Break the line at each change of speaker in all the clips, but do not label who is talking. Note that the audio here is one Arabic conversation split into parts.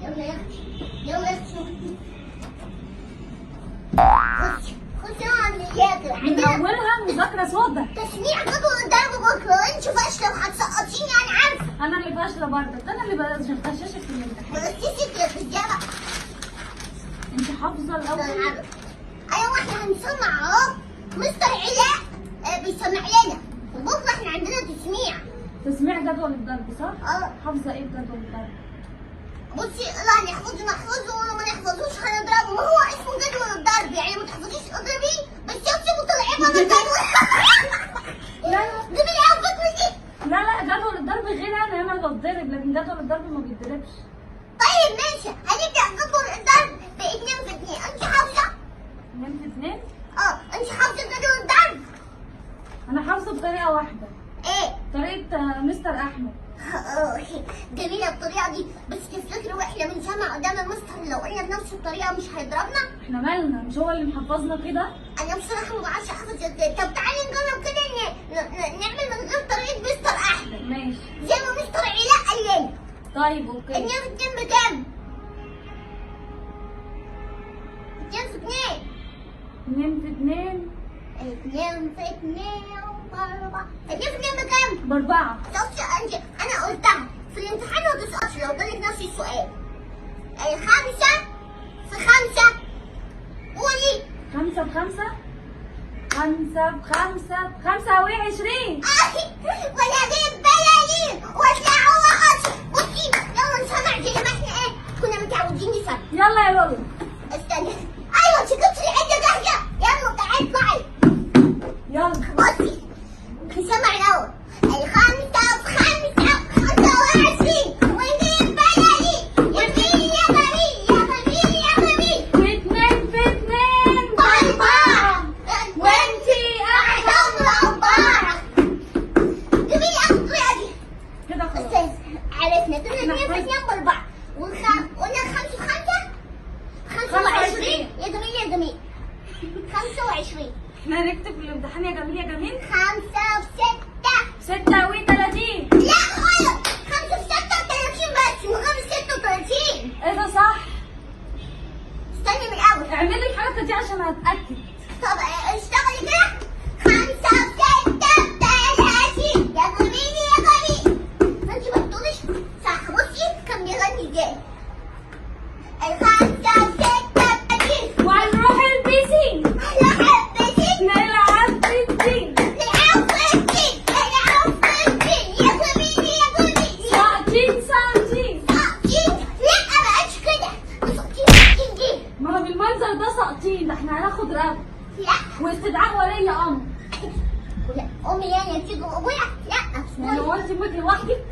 يلا يا اختي يلا يا اختي خشي على
من اولها مذاكره سودا.
تسميع جدول الضرب بكره، انت فاشله وهتسقطيني انا عارفه.
انا اللي فاشله برضه، انا اللي بغششك في الامتحان.
بغششك يا رجاله.
انت حافظه الاول؟
ايوه احنا هنسمع اهو. مستر علاء بيسمع لنا، وبكره احنا عندنا تسميع.
تسميع جدول الضرب صح؟ حافظه ايه جدول الضرب؟
بصي لا نحفظه نحفظه وما نحفظوش هنضربه، ما هو اسمه جدول الضرب، يعني ما تحفظيش اضربيه بس شفتي وطلعي بره الجدول.
لا
دي من الفكره دي.
لا جدول الضرب غير، انا بتضرب لكن جدول الضرب ما بيتضربش.
طيب ماشي هنبدا جدول الضرب باتنين في اتنين، انت حافظه؟
2 في 2؟
انت حافظه جدول الضرب؟
انا حافظه بطريقه واحده.
ايه؟
طريقه مستر احمد.
جميله الطريقه دي، بس تفتكروا احنا بنسمع قدام المستر لو قلنا بنفس الطريقه مش هيضربنا؟
احنا مالنا، مش هو اللي محفظنا كده؟
انا بصراحه ما بعرفش احفظ ازاي. طب تعالي نجرب كده نعمل من غير طريقه مستر احمد.
ماشي.
زي ما مستر علاء قال لنا.
طيب اوكي.
2 في 2 بكام؟ 2 في 2.
2 في 2
2 في 2 4. 2 في 2 بكام؟
ب4.
شفتي انت انا قلتها في الامتحان ما تسقطش لو جالك نفس السؤال. 5 في 5 قولي.
5 ب5 5 ب5 25.
ولا اجيب بلالين واطلع وقت. بصي يلا نسمع زي ما احنا ايه كنا متعودين نسمع.
يلا يا لولو.
استني. ايوه انت جبتي العده جاهزه. يلا تعالي اطلعي.
يلا
بصي نسمع الاول. 5 في 5 25 ونجيب بلالين. يا جميل يا جميل يا جميل يا جميل.
و2 في 2
4
وانتي
احلى مربعه. جميل قوي الطريقه دي.
كده خلاص.
استاذ عرفنا كده 2 في 2 ب4 قلنا 5 في 5 25. يا جميل يا جميل 25.
احنا هنكتب في الامتحان يا جميل يا جميل
5 في 6.
36.
لا غلط 5 في 36 بس من غير 36.
ايه ده صح؟
استني من الاول.
اعملي الحركه دي عشان اتاكد.
طب اشتغلي كده. 5 في 36 يا جميل يا جميل. انت ما بتقوليش صح. بصي كان بيغني ازاي. 5 في 36
وهنروح البيسين
نلعب بيسين.
نلعب بيسين
نلعب بيسين. نلعب بيسين يا جميل يا جميل.
ساعتين ساعتين.
ساقطين. لا ما بقتش كده. ساقطين دي.
ما هو بالمنظر ده ساقطين، ده احنا هناخد راب
لا
واستدعاء ولي امر.
لا امي يعني بتيجي وابويا. لا
يعني هو انت موتي لوحدك؟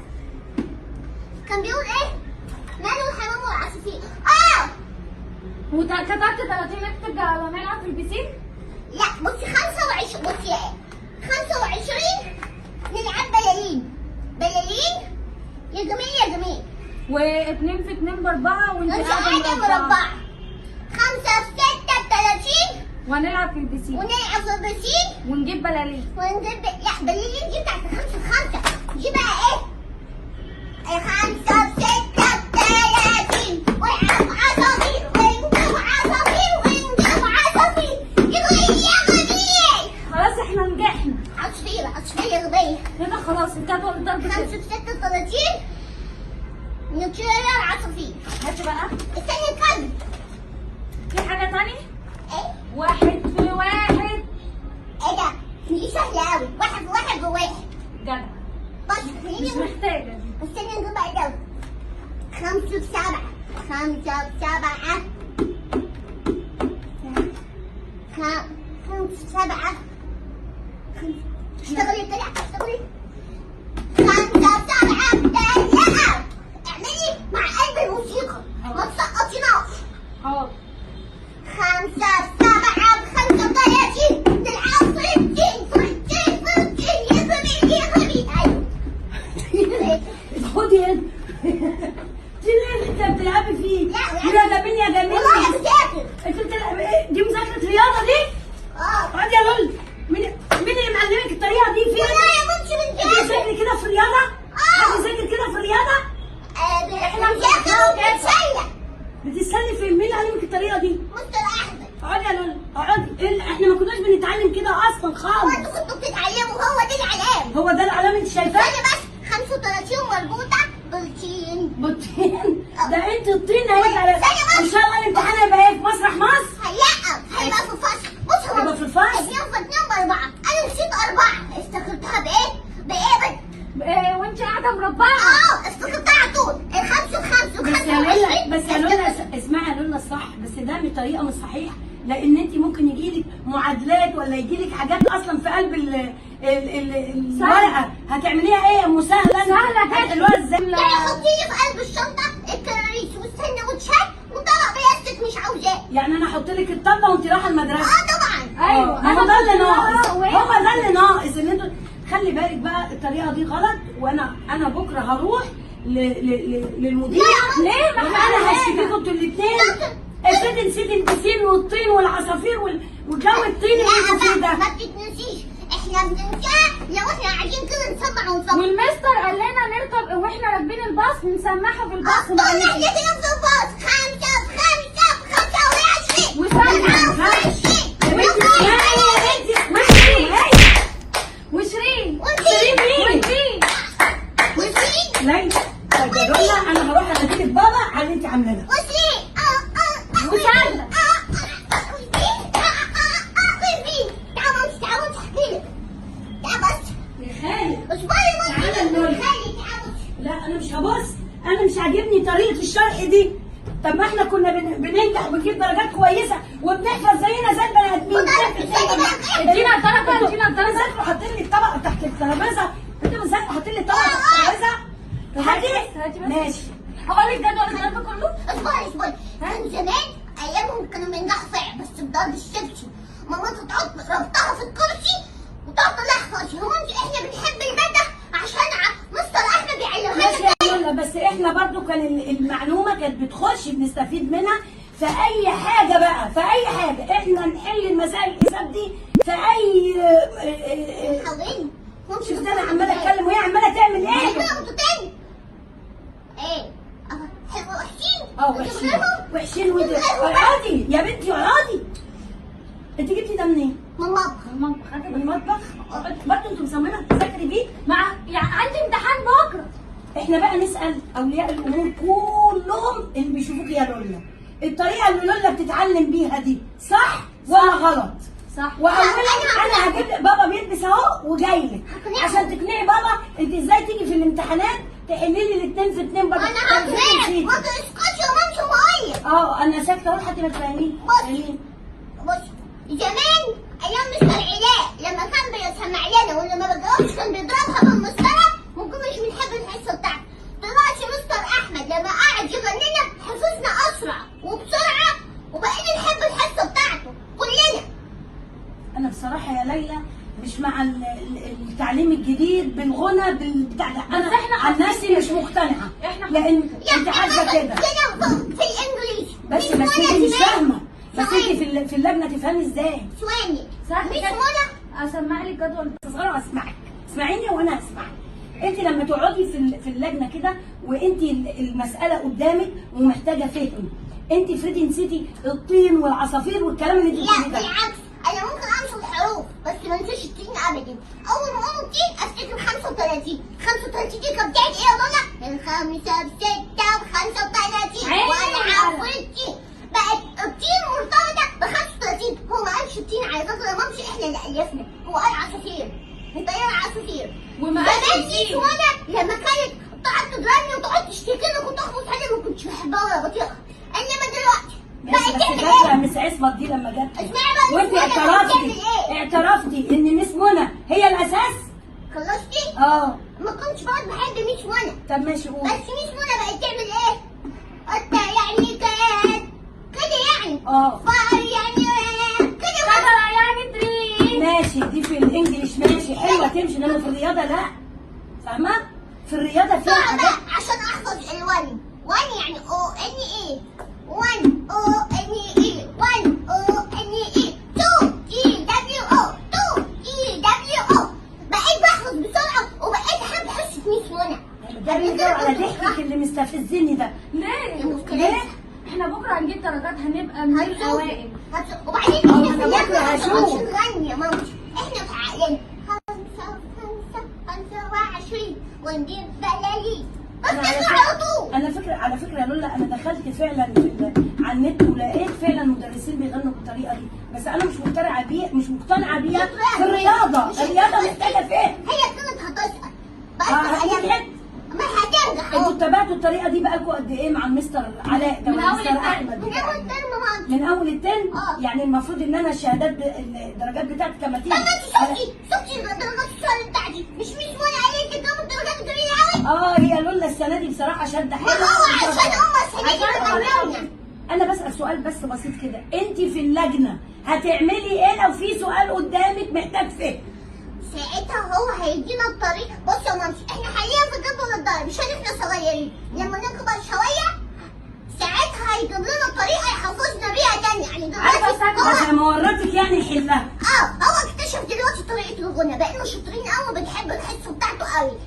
كان بيقول ايه؟ ماله الحمام والعصافير.
وكتبت 30 اكتب على نلعب في البيسين؟
لا بصي 25. بصي يا ايه 25 نلعب بلالين. بلالين يا جميل يا جميل.
و2 في 2 ب4 وانت
انت
قاعده
قاعده
مربعه.
مربعه. 5 في 6 30
وهنلعب في البيسين
ونلعب في البسين
ونجيب بلالين.
ونجيب. لا بلالين دي بتاعت 5 في 5. دي بقى ايه؟ 5 في 6 30 والعب عصافير ونجيب عصافير ونجيب عصافير. يا جميل يا جميل.
خلاص احنا نجحنا
عصفير عصفير يا جميل.
كده خلاص الجدول الضرب
5
كده.
في 36 نطير العصافير.
هاتي بقى.
استني نكمل.
في حاجه تاني؟
ايه؟
1 في 1.
ايه ده؟ دي سهلة أوي. 1 في 1 بواحد.
جدع.
بص
مش
خليني
محتاجه دي.
استني نجيب بقى الأول. 5 في 7. 5 في 7 5 في 7. اشتغلي كده اشتغلي. 5 في 7 لا اعملي مع قلب الموسيقى ما تسقطيناش.
حاضر.
5 في 7 ب 35 تلعب في الدين في الدين في الدين يا جميل يا جميل. ايوه
خدي هنا. دي اللي انت بتلعبي فيه.
لا
يا جميل يا جميل.
والله يا بذاكر.
انت بتلعبي ايه؟ دي مذاكره رياضه دي؟
اه
اقعدي يا لول. مين اللي معلمك الطريقه دي فيها؟
والله يا بنتي من
بتستني فين؟ مين اللي علمك الطريقه دي؟
مستر احمد.
اقعدي يا لولو اقعدي. احنا ما كناش بنتعلم كده اصلا
هو
خالص.
انتوا كنتوا بتتعلموا؟ هو ده العلام.
هو ده العلامه انت شايفاه؟
انا بس 35 مربوطه بالطين.
بالطين؟ ده انت الطين هيجي على
ثانية بس.
ان شاء الله الامتحان هيبقى ايه في مسرح مصر؟
هيبقى في الفصل. بص هو
هيبقى في الفصل؟
2 في 2 ب4. انا نسيت 4 افتكرتها بايه؟ بايه
وانت قاعده مربعه.
افتكرتها على طول. الخمسه بخمسه
بس يا لولا بس يا لولا اسمعي يا لولا الصح، بس ده بطريقه مش صحيحه، لان انت ممكن يجيلك معادلات ولا يجيلك حاجات اصلا في قلب الورقه هتعمليها ايه؟ مسهله
سهلة كده.
هتحلوها ازاي؟
يعني حطيلي في قلب الشنطه الكراريس والسندوتشات وطبق بلاستيك مش عاوزاه.
يعني انا احط لك الطبه وانت رايحه المدرسه؟
طبعا.
ايوه
ما هو ده اللي ناقص،
وإيه؟
هو ده اللي ناقص ان انتوا خلي بالك بقى الطريقه دي غلط. وانا بكره هروح للمدير.
ليه؟ ما
انا
احنا
هشتكيكم انتوا الاثنين. افرضي نسيتي البسين والطين والعصافير والجو الطين اللي انتوا فيه
لا
ده.
ما بتتنسيش. احنا بننساها لو احنا قاعدين كده نسمع ونصور.
والمستر قال لنا نركب واحنا راكبين الباص نسمعها في الباص.
طول احنا كده في الباص. 5 في 5 ب 25.
وسامع.
يا بنتي اسمعي، يا بنتي اسمعي.
وشيرين
وشيرين
مين؟
وشيرين.
ليلى طيب يا رولا انا هروح اديلك بابا على اللي انت عاملاه ده.
وشيرين.
وسامع.
تعالوا احكي لك. تعال بس.
يا خالد
اصبري
تعالى
بس.
نقول.
خلي تعال.
لا انا مش هبص، انا مش عاجبني طريقه الشرح دي. طب ما احنا كنا بننجح وبنجيب درجات كويسه وبنحفظ زينا زي البني ادمين.
ادينا الدرجه ادينا الدرجه.
بذاكروا حاطين لي الطبق تحت الترابيزه. انتوا بذاكروا حاطين لي الطبق تحت الترابيزه.
هاتي بس.
ماشي.
هقول لك جدول الضرب كله.
اصبري. كان زمان ايامهم كانوا بينجحوا فعلا بس بضرب الشبشب. ماما تقعد ربطها في الكرسي وتقعد تلحق. هو احنا بنحب الماده عشان مستر احمد بيعلمها
ماشي
لنا.
يا لولا، بس احنا برضو كان المعلومه كانت بتخش بنستفيد منها في اي حاجه بقى، في اي حاجه احنا نحل المسائل الحساب دي في اي
حاولي.
شفت انا عماله اتكلم وهي عماله تعمل ايه؟
تاني. ايه؟ حلو وحشين.
وحشين وحشين ودي. اقعدي يا بنتي اقعدي. انت جبتي ده منين؟
من المطبخ.
من المطبخ؟ برضه انتوا مصممه تذاكري بيه؟
يعني عندي امتحان بكره.
احنا بقى نسال اولياء الامور كلهم اللي بيشوفوك يا لولا، الطريقه اللي لولا بتتعلم بيها دي صح ولا غلط؟
صح.
واولا انا هجيب لك بابا بيلبس اهو وجاي لك عشان تقنعي بابا انت ازاي تيجي في الامتحانات تحلي لي الاثنين في اثنين برضه.
انا هفهم. ما تسكتش يا مامتي معايا.
انا ساكته اهو لحد ما تفهميني.
بص زمان ايام مستر علاء لما كان بيسمع لنا ولما ما بجاوبش كان بيضربها بالمسطره ما كناش بنحب الحصه بتاعته. دلوقتي مستر احمد لما قعد يغنينا حفظنا اسرع وبسرعه وبقينا نحب الحصه بتاعته كلنا.
انا بصراحه يا ليلى مش مع التعليم الجديد بالغنى بالبتاع ده. انا عن نفسي مش مقتنعه لان انت عارفه كده
في الانجليزي
بس انت مش فاهمه. بس انت في اللجنه تفهمي ازاي؟
ثواني. مش منى
اسمع لك جدول
صغيره واسمعك. اسمعيني وانا هسمعك. انت لما تقعدي في اللجنه كده وانت المساله قدامك ومحتاجه فهم، انت افرضي نسيتي الطين والعصافير والكلام اللي انت
لا
بتقوليه ده.
بالعكس انا ممكن انسى الحروف بس ما انساش الطين ابدا. اول ما اقول الطين افتكر 35. 35 دي كانت بتاعت ايه يا ماما؟ الخمسه بسته و35 وانا عارفه الطين. بقت الطين مرتبطه ب 35. هو ما قالش الطين على فكره يا مامتي احنا اللي الفنا. هو قال عصافير. انت ايه العصافير؟
وما قالش
زمان
الطين.
وانا لما كانت تقعد تضربني وتقعد تشتكي لي كنت اخبط عليها ما كنتش بحبها ولا بطيئها. انما دلوقتي
ماشي
بقت
بس
تعمل ايه؟
فاكره مس عصمت دي لما جت
اسمعي بقى
وانت
مس منى كانت بتعمل
اعترفتي ان مس منى هي الاساس؟
خلصتي؟ ما كنتش بقعد بحب ميس منى.
طب ماشي قولي.
بس ميس منى بقت تعمل ايه؟ قلت يعني كانت كده يعني. فار يعني كده
كده يعني دريم.
ماشي دي في الانجليش ماشي حلوه تمشي، انما في الرياضه لا. فاهمه؟ في الرياضه فيها
صعبة
حاجات.
عشان احفظ الوان. وان يعني او ان اي. 1 او ان اي 1 او ان اي 2 اي دبليو او 2 اي دبليو او. بقيت بحفظ بسرعه وبقيت احب حصه ميس منى.
ده بيدور على ضحكك اللي مستفزني ده.
ليه؟
ليه؟
احنا بكره هنجيب درجات، هنبقى من الاوائل.
وبعدين
أنا
احنا في
بكرة
اللجنة ما
هشوف.
بنقعدش نغني يا مامتي، احنا في عقلنا 25 ونجيب بلالين بس
أنا
احنا على طول.
على فكره يا لولا، انا دخلت فعلا على النت ولقيت فعلا مدرسين بيغنوا بالطريقه دي، بس انا مش مقتنعه بيها في الرياضه. الرياضه محتاجه فهم.
هي كانت هتسقط بس
هتنجح.
ما هتنجح
انتوا
اهو.
اتبعتوا الطريقه دي بقالكم قد ايه مع المستر علاء ده
من أول
والمستر
الترم.
احمد؟
من اول ترم مامتي.
من اول الترم. يعني المفروض ان انا الدرجات بتاعتي كما تيجي.
طب انت شفتي درجات السؤال بتاعتي مش وانا قايله كده الدرجات جميله قوي.
هي لولا السنه دي بصراحه شاده
ما هو عشان هم
عشان
سنين
انا بسال سؤال بس بسيط كده، انت في اللجنه هتعملي ايه لو في سؤال قدامك محتاج فهم؟
ساعتها هو هيدينا الطريق. بص يا مامتي، احنا حاليا في جدول الضرب عشان احنا صغيرين، لما نكبر شويه ساعتها هيجيب لنا طريقه يحفظنا بيها تاني. يعني
عارفة
دلوقتي
ساعتها
عشان مورطك يعني يحلها.
هو اكتشف دلوقتي طريقه الغنى، بقينا شاطرين قوي وبنحب الحصه بتاعته قوي.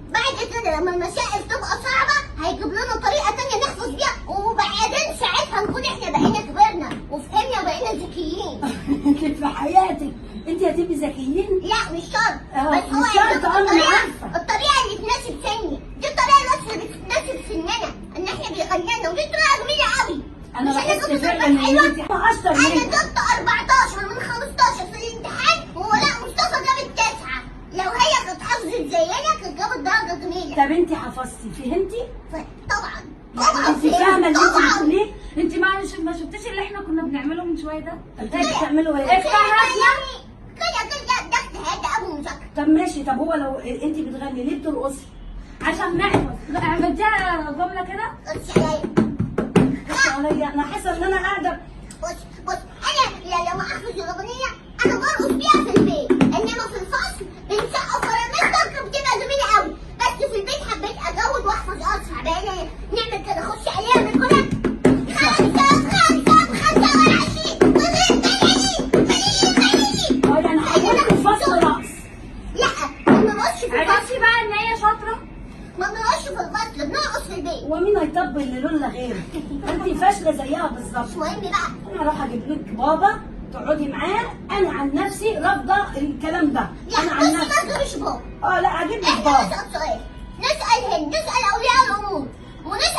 بعد كده لما المسائل تبقى صعبه هيجيب لنا طريقه تانيه نحفظ بيها، وبعدين ساعتها نكون احنا بقينا كبرنا وفهمنا وبقينا ذكيين.
في حياتك انت هتبقي ذكيين؟
لا مش شرط، بس هو
مش شرط،
هيديك
انا عارفه.
الطريقه اللي تناسب سني. دي الطريقه بس اللي بتناسب سننا، ان احنا بيغنينا، ودي طريقه جميله قوي.
انا
مش
بحس
جبت
فعلا
درجات
ان
حلوة؟
انت اشطر
انا
مني.
جبت 14 من 15 في الامتحان، ولا مصطفى جابت 9. لو هي كانت حفظت زينا كانت جابت درجه جميله.
طب انت حفظتي فهمتي؟
طبعا
يعني انت فاهمه اللي انت
طبعا.
بتقوليه؟
انت ما شفتيش اللي احنا كنا بنعمله من شويه ده؟
ازاي بتعملوا ايه؟
كده ده اجتهاد ابو مذاكره.
طب ماشي، طب هو لو انت بتغني ليه بترقصي؟
عشان نحفظ. عملتيها جمله كده.
بص عليا،
بصي عليا، انا حاسه ان انا قاعده.
بص انا لما احفظ الاغنيه انا برقص بيها في البيت، انما في الفصل بنسقف ورا المستر كانت بتبقى جميله قوي. بس في البيت حبيت ازود واحفظ اسرع، بقينا نعمل كده، خش عليها من كلها 25 وغير بلالين.
يعني حولت الفصل رقص.
لا ما بنرقصش في الفصل،
عرفتي بقى ان هي شاطره؟
ما بنرقصش في الفصل، بنرقص في البيت.
ومين هيطبل للولا غيرك؟ انت فاشله زيها بالظبط.
مش مهم بقى.
انا هروح اجيب لك بابا تقعدي معاه، انا عن نفسي رافضه الكلام ده.
لا
انا عن
بص
نفسي
برضه مش بابا.
لا اجيب لك
احنا
بابا.
نسأل سؤال، نسأل اولياء الامور ونسأل